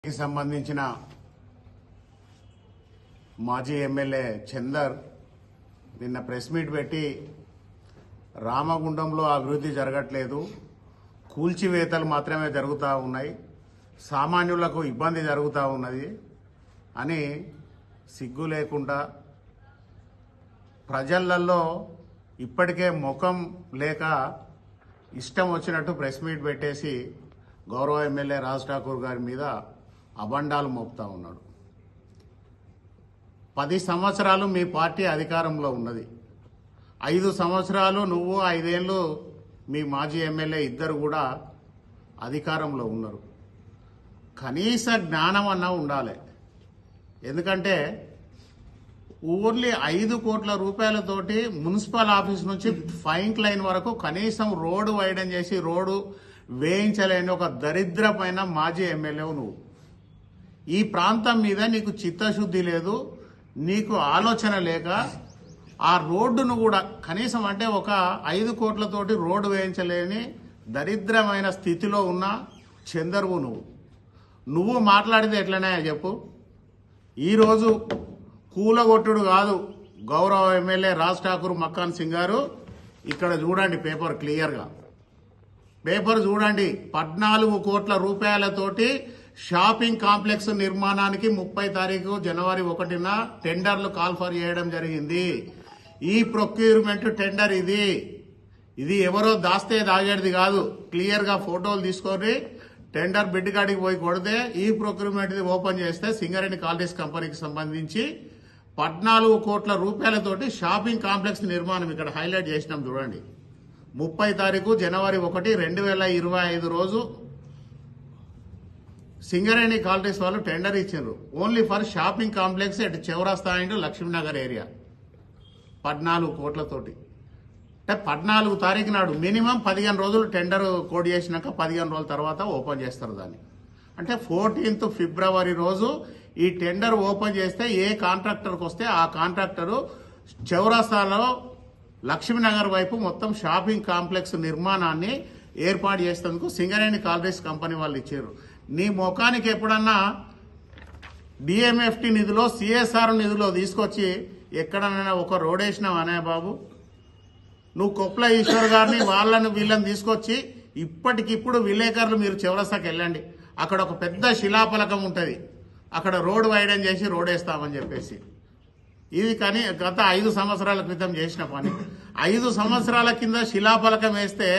కి సంబంధించిన మాజీ ఎమ్మెల్యే చందర్ నిన్న ప్రెస్ మీట్ పెట్టి రామగుండంలో అభివృద్ధి జరగట్లేదు, కూల్చివేతలు మాత్రమే జరుగుతూ ఉన్నాయి, సామాన్యులకు ఇబ్బంది జరుగుతూ ఉన్నది అని సిగ్గు లేకుండా ప్రజలలో ఇప్పటికే ముఖం లేక ఇష్టం వచ్చినట్టు ప్రెస్ మీట్ పెట్టేసి గౌరవ ఎమ్మెల్యే రాజ్ ఠాకూర్ గారి మీద అబండాలు మోపుతా ఉన్నాడు. 10 సంవత్సరాలు మీ పార్టీ అధికారంలో ఉన్నది, 5 సంవత్సరాలు నువ్వు, 5 ఏళ్ళు మీ మాజీ ఎమ్మెల్యే ఇద్దరు కూడా అధికారంలో ఉన్నారు. కనీస జ్ఞానం అన్నా ఉండాలి. ఎందుకంటే ఓన్లీ 5 కోట్ల రూపాయలతోటి మున్సిపల్ ఆఫీస్ నుంచి ఫైన్ లైన్ వరకు కనీసం రోడ్డు వైడన్ చేసి రోడ్డు వేయించలేని ఒక దరిద్రమైన మాజీ ఎమ్మెల్యే నువ్వు. ఈ ప్రాంతం మీద నీకు చిత్తశుద్ధి లేదు, నీకు ఆలోచన లేక ఆ రోడ్డును కూడా కనీసం అంటే ఒక 5 కోట్లతోటి రోడ్డు వేయించలేని దరిద్రమైన స్థితిలో ఉన్న చందర్వు నువ్వు మాట్లాడితే ఎట్లనే చెప్పు. ఈరోజు కూలగొట్టుడు కాదు, గౌరవ ఎమ్మెల్యే రాజ్ ఠాకూర్ మక్కాన్ సింగ్ గారు ఇక్కడ చూడండి, పేపర్ క్లియర్గా పేపర్ చూడండి. 14 కోట్ల రూపాయలతోటి షాపింగ్ కాంప్లెక్స్ నిర్మాణానికి 30 తారీఖు జనవరి 1న టెండర్లు కాల్ ఫర్ చేయడం జరిగింది. ఈ ప్రొక్యూర్మెంట్ టెండర్ ఇది ఎవరో దాస్తే దాగేది కాదు. క్లియర్గా ఫోటోలు తీసుకొని టెండర్ బిడ్ కాడికి పోయి కొడితే ఈ ప్రొక్యూర్మెంట్ ఓపెన్ చేస్తే సింగరేణి కాలనీస్ కంపెనీకి సంబంధించి 14 కోట్ల రూపాయలతోటి షాపింగ్ కాంప్లెక్స్ నిర్మాణం ఇక్కడ హైలైట్ చేసినాం చూడండి. 30 తారీఖు జనవరి 1, 2025 రోజు సింగరేణి కాలనీస్ వాళ్ళు టెండర్ ఇచ్చారు. Only for shopping complex at Chowrasta and Lakshminagar area 14 కోట్లతోటి. అంటే 14 తారీఖు నాడు మినిమం 15 రోజులు టెండర్ కోడ్ చేసినాక 15 రోజుల తర్వాత ఓపెన్ చేస్తారు దాన్ని. అంటే 14th ఫిబ్రవరి రోజు ఈ టెండర్ ఓపెన్ చేస్తే ఏ కాంట్రాక్టర్కి వస్తే ఆ కాంట్రాక్టరు చౌరాస్తాలో లక్ష్మీనగర్ వైపు మొత్తం షాపింగ్ కాంప్లెక్స్ నిర్మాణాన్ని ఏర్పాటు చేసేందుకు సింగరేణి కాలనీస్ కంపెనీ వాళ్ళు ఇచ్చారు. నీ ముఖానికి ఎప్పుడన్నా డిఎంఎఫ్టి నిధిలో, సిఎస్ఆర్ నిధిలో తీసుకొచ్చి ఎక్కడైనా ఒక రోడ్ వేసినావు అనే బాబు? నువ్వు కొప్ల ఈశ్వర్ గారిని వాళ్ళని వీళ్ళని తీసుకొచ్చి ఇప్పటికిప్పుడు విలేకరులు మీరు చౌరస్తాకి వెళ్ళండి, అక్కడ ఒక పెద్ద శిలాఫలకం ఉంటుంది, అక్కడ రోడ్ వైడన్ చేసి రోడ్ వేస్తామని చెప్పేసి. ఇది కానీ గత 5 సంవత్సరాల క్రితం చేసిన పని. 5 సంవత్సరాల కింద శిలాఫలకం వేస్తే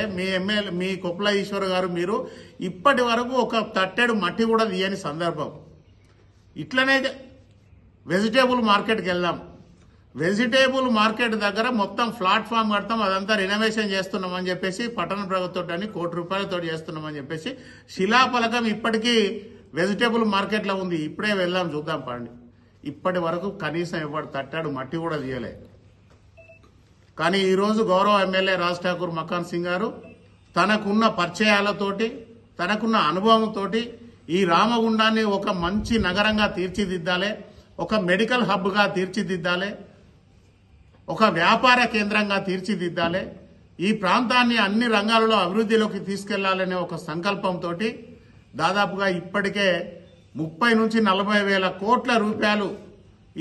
మీ కొప్ల ఈశ్వర్ గారు మీరు ఇప్పటి వరకు ఒక తట్టెడు మట్టి కూడా తీయని సందర్భం. ఇట్లనే వెజిటేబుల్ మార్కెట్కి వెళ్దాం. వెజిటేబుల్ మార్కెట్ దగ్గర మొత్తం ప్లాట్ఫామ్ కడతాం, అదంతా రినోవేషన్ చేస్తున్నామని చెప్పేసి పట్టణ ప్రభుత్వం అని 1 కోటి రూపాయలతో చేస్తున్నామని చెప్పేసి శిలాఫలకం ఇప్పటికీ వెజిటేబుల్ మార్కెట్లో ఉంది. ఇప్పుడే వెళ్దాం, చూద్దాం పండి. ఇప్పటి వరకు కనీసం ఎవరు తట్టాడు మట్టి కూడా తీయలే. కానీ ఈరోజు గౌరవ ఎమ్మెల్యే రాజ్ ఠాకూర్ మక్కాన్ సింగ్ గారు తనకున్న పరిచయాలతోటి, తనకున్న అనుభవంతో ఈ రామగుండాన్ని ఒక మంచి నగరంగా తీర్చిదిద్దాలి, ఒక మెడికల్ హబ్గా తీర్చిదిద్దాలి, ఒక వ్యాపార కేంద్రంగా తీర్చిదిద్దాలి, ఈ ప్రాంతాన్ని అన్ని రంగాలలో అభివృద్ధిలోకి తీసుకెళ్లాలనే ఒక సంకల్పంతో దాదాపుగా ఇప్పటికే 30 నుంచి 40 వేల కోట్ల రూపాయలు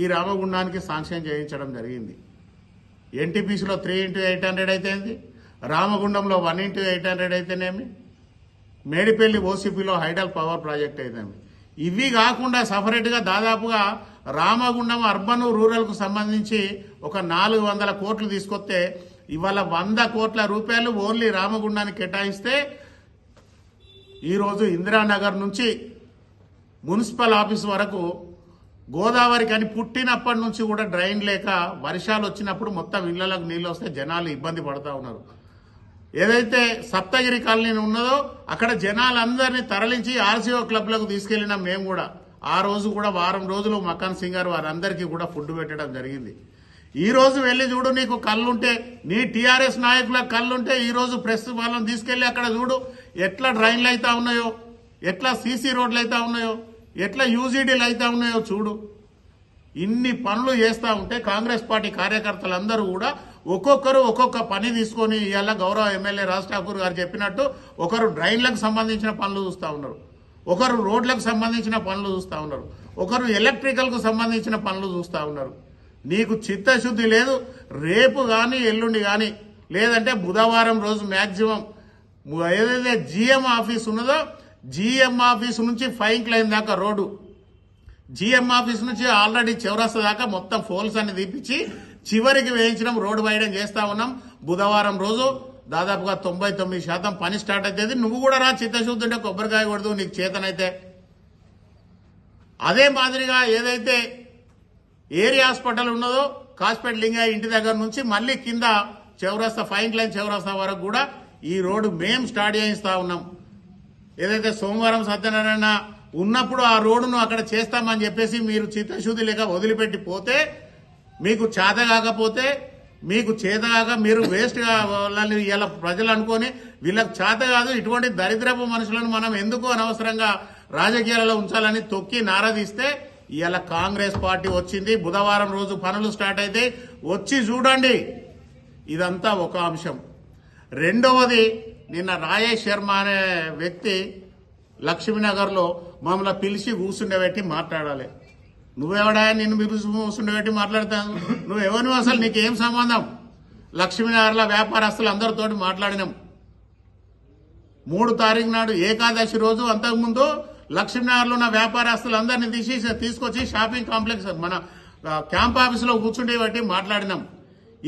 ఈ రామగుండానికి శాంక్షన్ చేయించడం జరిగింది. ఎన్టీపీసీలో 3x800 అయితేంది, రామగుండంలో 1x800 అయితేనేమి, మేడిపల్లి ఓసీపీలో హైడల్ పవర్ ప్రాజెక్ట్ అయితేనేమి. ఇవి కాకుండా సపరేట్గా దాదాపుగా రామగుండం అర్బన్ రూరల్కు సంబంధించి ఒక 400 కోట్లు తీసుకొస్తే ఇవాళ 100 కోట్ల రూపాయలు ఓన్లీ రామగుండానికి కేటాయిస్తే ఈరోజు ఇందిరానగర్ నుంచి మున్సిపల్ ఆఫీస్ వరకు గోదావరి కానీ పుట్టినప్పటి నుంచి కూడా డ్రైన్ లేక వర్షాలు వచ్చినప్పుడు మొత్తం ఇళ్లకు నీళ్ళు వస్తే జనాలు ఇబ్బంది పడుతూ ఉన్నారు. ఏదైతే సప్తగిరి కాలనీ ఉన్నదో అక్కడ జనాలందరినీ తరలించి ఆర్సీఓ క్లబ్లకు తీసుకెళ్లినాం మేము కూడా. ఆ రోజు కూడా వారం రోజులు మక్కాన్ సింగ్ గారు వారందరికీ కూడా ఫుడ్ పెట్టడం జరిగింది. ఈ రోజు వెళ్ళి చూడు, నీకు కళ్ళుంటే, నీ టీఆర్ఎస్ నాయకుల కళ్ళుంటే ఈ రోజు ప్రెస్ వాళ్ళని తీసుకెళ్లి అక్కడ చూడు ఎట్లా డ్రైన్లు అవుతా ఉన్నాయో, ఎట్లా సీసీ రోడ్లు అవుతా ఉన్నాయో, ఎట్లా యూజీడీలు అవుతా ఉన్నాయో చూడు. ఇన్ని పనులు చేస్తూ ఉంటే కాంగ్రెస్ పార్టీ కార్యకర్తలందరూ కూడా ఒక్కొక్కరు ఒక్కొక్క పని తీసుకొని ఇవాళ గౌరవ ఎమ్మెల్యే రాజ్ ఠాకూర్ గారు చెప్పినట్టు ఒకరు డ్రైన్లకు సంబంధించిన పనులు చూస్తూ ఉన్నారు, ఒకరు రోడ్లకు సంబంధించిన పనులు చూస్తూ ఉన్నారు, ఒకరు ఎలక్ట్రికల్కు సంబంధించిన పనులు చూస్తూ ఉన్నారు. నీకు చిత్తశుద్ధి లేదు. రేపు కానీ ఎల్లుండి కానీ లేదంటే బుధవారం రోజు మ్యాక్సిమం ఏదైతే జిఎం ఆఫీస్ ఉన్నదో జిఎం ఆఫీస్ నుంచి ఫైన్ లైన్ దాకా రోడ్డు, జిఎం ఆఫీస్ నుంచి ఆల్రెడీ చౌరస్తా దాకా మొత్తం ఫోల్స్ అన్ని తీపిచ్చి చివరికి వేయించడం, రోడ్డు వేయడం చేస్తా ఉన్నాం. బుధవారం రోజు దాదాపుగా 99% పని స్టార్ట్ అవుతుంది. నువ్వు కూడా రా, చిత్తశుద్ధి ఉంటే కొబ్బరికాయ కొడదు నీకు చేతనైతే. అదే మాదిరిగా ఏదైతే ఏరియా హాస్పిటల్ ఉన్నదో కాస్పేట్ లింగయ్య ఇంటి దగ్గర నుంచి మళ్ళీ కింద చౌరస్తా ఫైన్ లైన్ చౌరస్తా వరకు కూడా ఈ రోడ్డు మేము స్టార్ట్ చేయిస్తా ఉన్నాం. ఏదైతే సోమవారం సత్యనారాయణ ఉన్నప్పుడు ఆ రోడ్డును అక్కడ చేస్తామని చెప్పేసి మీరు చిత్తశుద్ధి లేక వదిలిపెట్టి పోతే, మీకు చేత కాకపోతే, మీకు చేతగాక మీరు వేస్ట్గా వాళ్ళని ఇలా ప్రజలు అనుకొని వీళ్ళకి చేత కాదు, ఇటువంటి దరిద్రపు మనుషులను మనం ఎందుకు అనవసరంగా రాజకీయాలలో ఉంచాలని తొక్కి నారదీస్తే ఇలా కాంగ్రెస్ పార్టీ వచ్చింది. బుధవారం రోజు పనులు స్టార్ట్ అయితే వచ్చి చూడండి. ఇదంతా ఒక అంశం. రెండవది, నిన్న రాజేష్ శర్మ అనే వ్యక్తి లక్ష్మీనగర్లో మమ్మల్ని పిలిచి కూర్చుండబెట్టి మాట్లాడాలి. నువ్వెవడా నిన్ను పిలిచి కూర్చుండబెట్టి మాట్లాడతాను? నువ్వెవరిని అసలు నీకేం సంబంధం? లక్ష్మీనగర్లో వ్యాపారస్తులు అందరితోటి మాట్లాడినాం. 3 తారీఖు నాడు ఏకాదశి రోజు అంతకుముందు లక్ష్మీనగర్లో ఉన్న వ్యాపారస్తులందరినీ తీసుకొచ్చి షాపింగ్ కాంప్లెక్స్ మన క్యాంప్ ఆఫీసులో కూర్చుండే బట్టి మాట్లాడినాం.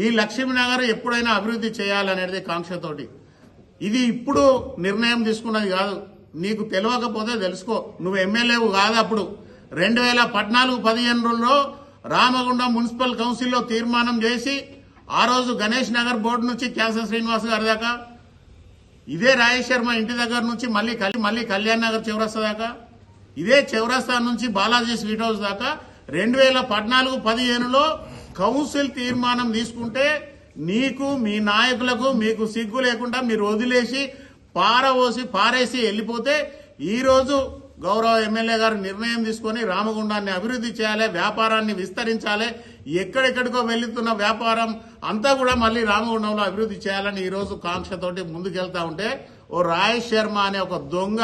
ఈ లక్ష్మీనగర్ ఎప్పుడైనా అభివృద్ధి చేయాలనేది కాంక్షతోటి. ఇది ఇప్పుడు నిర్ణయం తీసుకున్నది కాదు. నీకు తెలియకపోతే తెలుసుకో. నువ్వు ఎమ్మెల్యేవు కాదు. అప్పుడు 2014-15లో రామగుండం మున్సిపల్ కౌన్సిల్లో తీర్మానం చేసి ఆ రోజు గణేష్ నగర్ బోర్డు నుంచి క్యాన్సర్ శ్రీనివాస్ గారి దాకా, ఇదే రాజేష్ శర్మ ఇంటి దగ్గర నుంచి మళ్ళీ కళ్యాణ్ నగర్ చౌరస్తా దాకా, ఇదే చౌరస్తా నుంచి బాలాజీ స్వీట్ హౌస్ దాకా 2014-15లో కౌన్సిల్ తీర్మానం తీసుకుంటే నీకు మీ నాయకులకు మీకు సిగ్గు లేకుండా మీరు వదిలేసి పారేసి వెళ్ళిపోతే, ఈరోజు గౌరవ ఎమ్మెల్యే గారు నిర్ణయం తీసుకొని రామగుండాన్ని అభివృద్ధి చేయాలి, వ్యాపారాన్ని విస్తరించాలి, ఎక్కడెక్కడికో వెళ్తున్న వ్యాపారం అంతా కూడా మళ్ళీ రామగుండంలో అభివృద్ధి చేయాలని ఈరోజు కాంక్షతోటి ముందుకెళ్తా ఉంటే, ఓ రాజేష్ శర్మ అనే ఒక దొంగ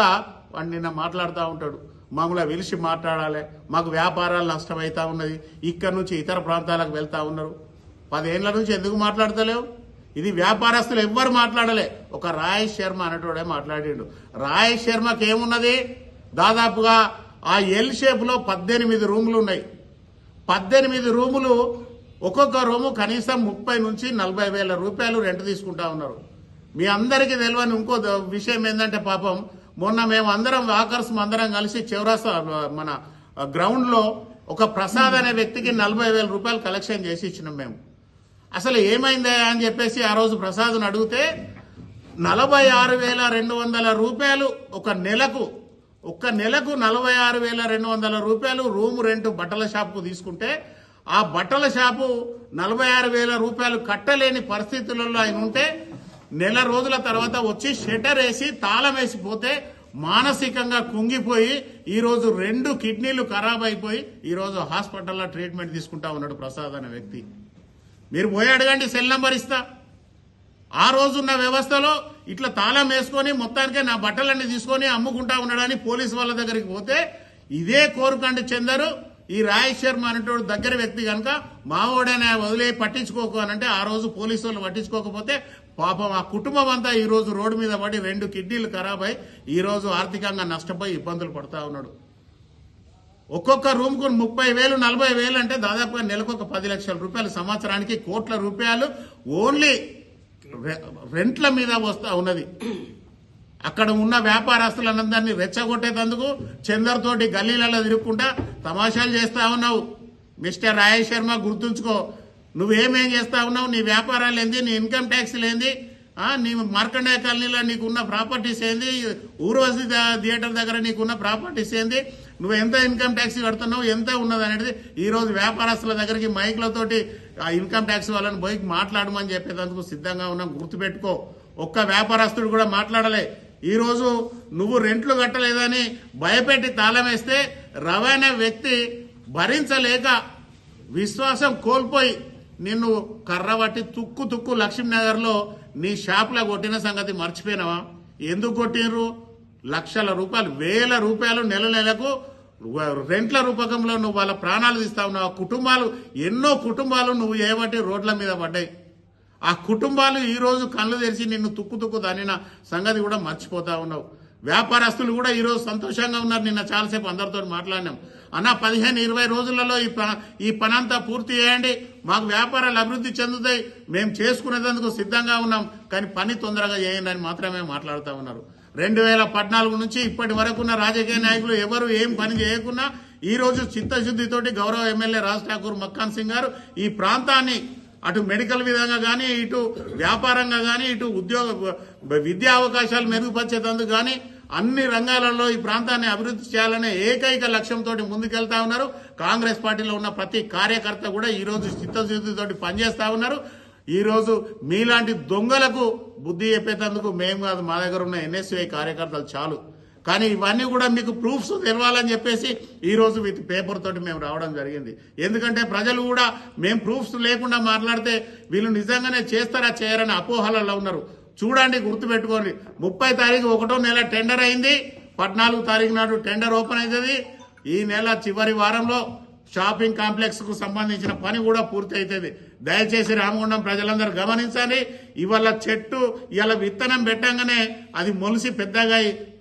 వాడు నిన్న మాట్లాడుతూ ఉంటాడు. మమ్మల్ని పిలిచి మాట్లాడాలి, మాకు వ్యాపారాలు నష్టమవుతా ఉన్నది, ఇక్కడ నుంచి ఇతర ప్రాంతాలకు వెళ్తా ఉన్నారు. 10 ఏళ్ల నుంచి ఎందుకు మాట్లాడతలేవు? ఇది వ్యాపారస్తులు ఎవ్వరు మాట్లాడలే, ఒక రాజేష్ శర్మ అనేటోడే మాట్లాడిండు. రాజేష్ శర్మకి ఏమున్నది? దాదాపుగా ఆ ఎల్ షేప్ లో 18 రూములు ఉన్నాయి. 18 రూములు, ఒక్కొక్క రూము కనీసం 30 నుంచి 40 వేల రూపాయలు రెంట్ తీసుకుంటా ఉన్నారు. మీ అందరికీ తెలియని ఇంకో విషయం ఏంటంటే, పాపం మొన్న మేము అందరం వాకర్స్ అందరం కలిసి చౌరస్తా మన గ్రౌండ్ లో ఒక ప్రసాద్ అనే వ్యక్తికి 40 వేల రూపాయలు కలెక్షన్ చేసి ఇచ్చినాం మేము. అసలు ఏమైందా అని చెప్పేసి ఆ రోజు ప్రసాద్ను అడిగితే 46,200 రూపాయలు ఒక్క నెలకు 46,200 రూపాయలు రూము రెంట్ బట్టల షాపుకు తీసుకుంటే, ఆ బట్టల షాపు 46,000 రూపాయలు కట్టలేని పరిస్థితులలో ఆయన ఉంటే, నెల రోజుల తర్వాత వచ్చి షట్టర్ వేసి తాళం వేసిపోతే మానసికంగా కుంగిపోయి ఈరోజు 2 కిడ్నీలు ఖరాబ్ అయిపోయి ఈరోజు హాస్పిటల్లో ట్రీట్మెంట్ తీసుకుంటా ఉన్నాడు ప్రసాద్ అనే వ్యక్తి. మీరు పోయి అడగండి, సెల్ నంబర్ ఇస్తా. ఆ రోజున్న వ్యవస్థలో ఇట్లా తాళం వేసుకొని మొత్తానికే నా బట్టలన్నీ తీసుకొని అమ్ముకుంటా ఉన్నాడని పోలీసు వాళ్ళ దగ్గరికి పోతే, ఇదే కోరుకండి చందరు ఈ రాజేష్ శర్మ అనేటోడు దగ్గర వ్యక్తి కనుక మావోడనే వదిలే పట్టించుకోకు అని అంటే, ఆ రోజు పోలీసు వాళ్ళు పట్టించుకోకపోతే పాపం ఆ కుటుంబం అంతా ఈ రోజు రోడ్డు మీద పడి 2 కిడ్నీలు ఖరాబ్ అయి ఈ రోజు ఆర్థికంగా నష్టపోయి ఇబ్బందులు పడతా ఉన్నాడు. ఒక్కొక్క రూమ్ కు 30,000 40,000 అంటే దాదాపుగా నెలకు ఒక 10 లక్షల రూపాయలు, సంవత్సరానికి కోట్ల రూపాయలు ఓన్లీ రెంట్ల మీద వస్తా ఉన్నది. అక్కడ ఉన్న వ్యాపారస్తులందరినీ రెచ్చగొట్టేందుకు చందర్ తోటి గల్లీలలో తిరుగుకుంటా తమాషాలు చేస్తా ఉన్నావు. మిస్టర్ రాజేష్ శర్మ, గుర్తుంచుకో, నువ్వేమేం చేస్తా ఉన్నావు? నీ వ్యాపారాలు ఏంది? నీ ఇన్కమ్ ట్యాక్స్లు ఏంది? నీ మార్కండేయ కాలనీలో నీకున్న ప్రాపర్టీస్ ఏంది? ఊర్వశి థియేటర్ దగ్గర నీకున్న ప్రాపర్టీస్ ఏంది? నువ్వు ఎంత ఇన్కమ్ ట్యాక్స్ కడుతున్నావు, ఎంత ఉన్నది అనేది ఈ రోజు వ్యాపారస్తుల దగ్గరికి మైక్లతోటి ఆ ఇన్కమ్ ట్యాక్స్ వాళ్ళని పోయి మాట్లాడమని చెప్పేందుకు సిద్ధంగా ఉన్నాం. గుర్తుపెట్టుకో, ఒక్క వ్యాపారస్తుడు కూడా మాట్లాడలే. ఈ రోజు నువ్వు రెంట్లు కట్టలేదని భయపెట్టి తాళం వేస్తే రవాణా వ్యక్తి భరించలేక విశ్వాసం కోల్పోయి నిన్ను కర్రబట్టి తుక్కు లక్ష్మీనగర్ లో నీ షాప్ లో కొట్టిన సంగతి మర్చిపోయినావా? ఎందుకు కొట్టినరు? లక్షల రూపాయలు, వేల రూపాయలు నెల నెలకు రెంట్ల రూపకంలో నువ్వు వాళ్ళ ప్రాణాలు తీస్తా ఉన్నావు. కుటుంబాలు, ఎన్నో కుటుంబాలు నువ్వు ఏవటి రోడ్ల మీద పడ్డాయి. ఆ కుటుంబాలు ఈరోజు కళ్ళు తెరిచి నిన్ను తుక్కు దానిన సంగతి కూడా మర్చిపోతా ఉన్నావు. వ్యాపారస్తులు కూడా ఈరోజు సంతోషంగా ఉన్నారు. నిన్న చాలాసేపు అందరితో మాట్లాడినాం. అన్న 15-20 రోజులలో ఈ పనంతా పూర్తి చేయండి, మాకు వ్యాపారాలు అభివృద్ధి చెందుతాయి, మేము చేసుకునేందుకు సిద్ధంగా ఉన్నాం, కానీ పని తొందరగా చేయండి అని మాత్రమే మాట్లాడుతూ ఉన్నారు. 2014 నుంచి ఇప్పటి వరకు ఉన్న రాజకీయ నాయకులు ఎవరు ఏం పని చేయకున్నా ఈ రోజు చిత్తశుద్ధితోటి గౌరవ ఎమ్మెల్యే రాజ్ ఠాకూర్ మక్కాన్ సింగ్ గారు ఈ ప్రాంతాన్ని అటు మెడికల్ విధంగా కానీ, ఇటు వ్యాపారంగా కానీ, ఇటు విద్యా అవకాశాలు మెరుగుపరిచేందుకు కానీ అన్ని రంగాలలో ఈ ప్రాంతాన్ని అభివృద్ధి చేయాలనే ఏకైక లక్ష్యంతో ముందుకెళ్తా ఉన్నారు. కాంగ్రెస్ పార్టీలో ఉన్న ప్రతి కార్యకర్త కూడా ఈ రోజు చిత్తశుద్ధితోటి పనిచేస్తా ఉన్నారు. ఈ రోజు మీలాంటి దొంగలకు బుద్ధి చెప్పేందుకు మేము కాదు, మా దగ్గర ఉన్న ఎన్ఎస్యుఐ కార్యకర్తలు చాలు. కానీ ఇవన్నీ కూడా మీకు ప్రూఫ్స్ తెలవాలని చెప్పేసి ఈ రోజు విత్ పేపర్ తోటి మేము రావడం జరిగింది. ఎందుకంటే ప్రజలు కూడా మేము ప్రూఫ్స్ లేకుండా మాట్లాడితే వీళ్ళు నిజంగానే చేస్తారా చేయరని అపోహలలో ఉన్నారు. చూడండి, గుర్తుపెట్టుకోండి, 30 తారీఖు 1వ నెల టెండర్ అయింది, 14 తారీఖు నాడు టెండర్ ఓపెన్ అవుతుంది. ఈ నెల చివరి వారంలో షాపింగ్ కాంప్లెక్స్ కు సంబంధించిన పని కూడా పూర్తి అవుతుంది. దయచేసి రామగుండం ప్రజలందరూ గమనించాలి. ఇవాళ చెట్టు ఇలా విత్తనం పెట్టంగానే అది మొలిసి పెద్దగా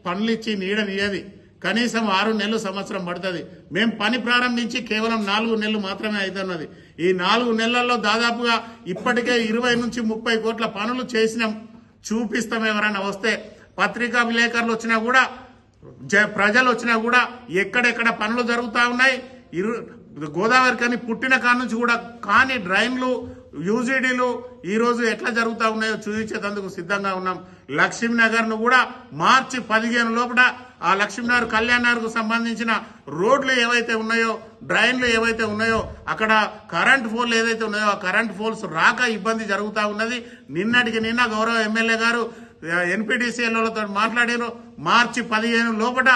పండ్లిచ్చి నీడనియది. కనీసం 6 నెలలు, సంవత్సరం పడుతుంది. మేము పని ప్రారంభించి కేవలం 4 నెలలు మాత్రమే అవుతున్నది. ఈ 4 నెలల్లో దాదాపుగా ఇప్పటికే 20 నుంచి 30 కోట్ల పనులు చేసినాం. చూపిస్తాం. ఎవరైనా వస్తే, పత్రికా విలేకరులు వచ్చినా కూడా, ప్రజలు వచ్చినా కూడా ఎక్కడెక్కడ పనులు జరుగుతూ ఉన్నాయి. గోదావరి కానీ పుట్టిన కాడ నుంచి కూడా కానీ డ్రైన్లు, యూజీడీలు ఈ రోజు ఎట్లా జరుగుతూ ఉన్నాయో చూపించేందుకు సిద్ధంగా ఉన్నాం. లక్ష్మీనగర్ ను కూడా మార్చి 15 లోపల ఆ లక్ష్మీనగర్ కళ్యాణ్ నగర్ కు సంబంధించిన రోడ్లు ఏవైతే ఉన్నాయో, డ్రైన్లు ఏవైతే ఉన్నాయో, అక్కడ కరెంట్ పోల్ ఏదైతే ఉన్నాయో ఆ కరెంట్ పోల్స్ రాక ఇబ్బంది జరుగుతూ ఉన్నది. నిన్న గౌరవ ఎమ్మెల్యే గారు ఎన్పీటీసీలతో మాట్లాడారు. మార్చి 15 లోపల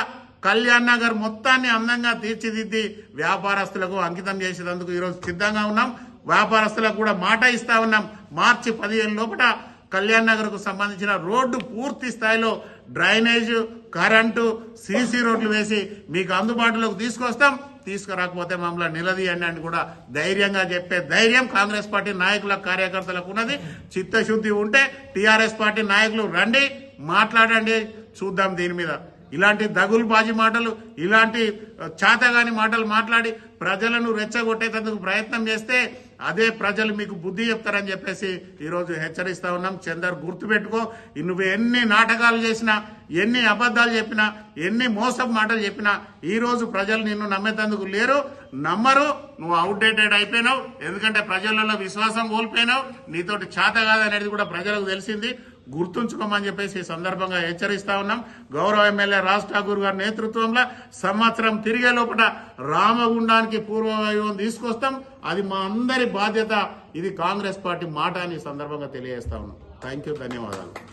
కళ్యాణ్ నగర్ మొత్తాన్ని అందంగా తీర్చిదిద్ది వ్యాపారస్తులకు అంకితం చేసేందుకు ఈరోజు సిద్ధంగా ఉన్నాం. వ్యాపారస్తులకు కూడా మాట ఇస్తా ఉన్నాం. మార్చి 15 లోపల కళ్యాణ్ నగర్ కు సంబంధించిన రోడ్డు పూర్తి స్థాయిలో డ్రైనేజ్, కరెంటు, సీసీ రోడ్లు వేసి మీకు అందుబాటులోకి తీసుకొస్తాం. తీసుకురాకపోతే మమ్మల్ని నిలదీయండి అని కూడా ధైర్యంగా చెప్పే ధైర్యం కాంగ్రెస్ పార్టీ నాయకుల, కార్యకర్తలకు ఉన్నది. చిత్తశుద్ధి ఉంటే టీఆర్ఎస్ పార్టీ నాయకులు రండి, మాట్లాడండి, చూద్దాం దీని మీద. ఇలాంటి దగులుబాజీ మాటలు, ఇలాంటి చాతగాని మాటలు మాట్లాడి ప్రజలను రెచ్చగొట్టేందుకు ప్రయత్నం చేస్తే అదే ప్రజలు మీకు బుద్ధి చెప్తారని చెప్పేసి ఈరోజు హెచ్చరిస్తా ఉన్నాం. చందర్, గుర్తుపెట్టుకో, నువ్వు ఎన్ని నాటకాలు చేసినా, ఎన్ని అబద్ధాలు చెప్పినా, ఎన్ని మోసపు మాటలు చెప్పినా ఈ రోజు ప్రజలు నిన్ను నమ్మేందుకు లేరు, నమ్మరు. నువ్వు అవుట్డేటెడ్ అయిపోయినావు. ఎందుకంటే ప్రజలలో విశ్వాసం కోల్పోయినావు. నీతోటి చాత కాదనేది కూడా ప్రజలకు తెలిసింది. గుర్తుంచుకోమని చెప్పేసి ఈ సందర్భంగా హెచ్చరిస్తా ఉన్నాం. గౌరవ ఎమ్మెల్యే రాజ్ ఠాకూర్ గారి నేతృత్వంలో సంవత్సరం తిరిగే లోపల రామగుండానికి పూర్వవైభవం తీసుకొస్తాం. అది మా అందరి బాధ్యత. ఇది కాంగ్రెస్ పార్టీ మాట అని సందర్భంగా తెలియజేస్తా ఉన్నాం. థ్యాంక్ యూ, ధన్యవాదాలు.